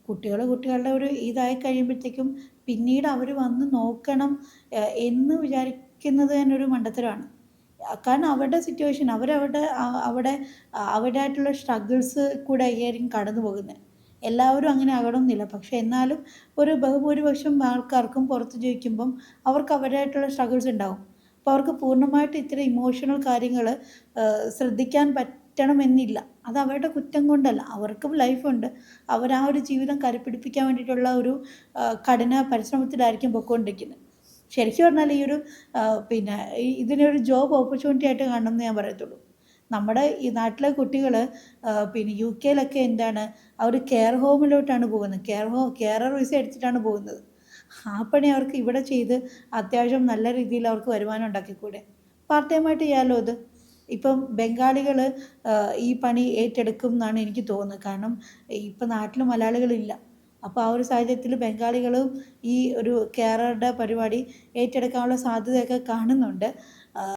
കുട്ടികളുടെ ഒരു ഇതായി കഴിയുമ്പോഴത്തേക്കും പിന്നീട് അവർ വന്ന് നോക്കണം എന്ന് വിചാരിക്കുന്നത് തന്നെ ഒരു മണ്ടത്തരമാണ്. കാരണം അവരുടെ സിറ്റുവേഷൻ അവിടെ അവരുടേതായിട്ടുള്ള സ്ട്രഗിൾസ് കൂടെ ആയിരിക്കും കടന്നു പോകുന്നത്. എല്ലാവരും അങ്ങനെ ആകണമെന്നില്ല. പക്ഷെ എന്നാലും ഒരു ബഹുഭൂരിപക്ഷം ആൾക്കാർക്കും പുറത്ത് ജീവിക്കുമ്പം അവർക്ക് അവരുടേതായിട്ടുള്ള സ്ട്രഗിൾസ് ഉണ്ടാവും. അപ്പോൾ അവർക്ക് പൂർണ്ണമായിട്ട് ഇത്തരം ഇമോഷണൽ കാര്യങ്ങൾ ശ്രദ്ധിക്കാൻ പറ്റണമെന്നില്ല. അത് അവരുടെ കുറ്റം കൊണ്ടല്ല. അവർക്കും ലൈഫുണ്ട്. അവർ ആ ഒരു ജീവിതം കരുപ്പിടിപ്പിക്കാൻ വേണ്ടിയിട്ടുള്ള ഒരു കഠിന പരിശ്രമത്തിലായിരിക്കും പൊയ്ക്കൊണ്ടിരിക്കുന്നത്. ശരിക്കും പറഞ്ഞാൽ ഈ ഒരു പിന്നെ ഇതിനൊരു ജോബ് ഓപ്പർച്യൂണിറ്റി ആയിട്ട് കാണണം എന്ന് ഞാൻ പറയത്തുള്ളൂ. നമ്മുടെ ഈ നാട്ടിലെ കുട്ടികൾ പിന്നെ യു കെയിലൊക്കെ എന്താണ് അവർ കെയർ ഹോമിലോട്ടാണ് പോകുന്നത്. കെയറർ വിസ എടുത്തിട്ടാണ് പോകുന്നത്. ആ പണി അവർക്ക് ഇവിടെ ചെയ്ത് അത്യാവശ്യം നല്ല രീതിയിൽ അവർക്ക് വരുമാനം ഉണ്ടാക്കിക്കൂടെ? പാർട്ട് ടൈമായിട്ട് ചെയ്യാമല്ലോ അത്. ഇപ്പം ബംഗാളികൾ ഈ പണി ഏറ്റെടുക്കും എന്നാണ് എനിക്ക് തോന്നുന്നത്. കാരണം ഇപ്പം നാട്ടിൽ മലയാളികളില്ല. അപ്പോൾ ആ ഒരു സാഹചര്യത്തിൽ ബംഗാളികളും ഈ ഒരു കെയറുടെ പരിപാടി ഏറ്റെടുക്കാനുള്ള സാധ്യതയൊക്കെ കാണുന്നുണ്ട്.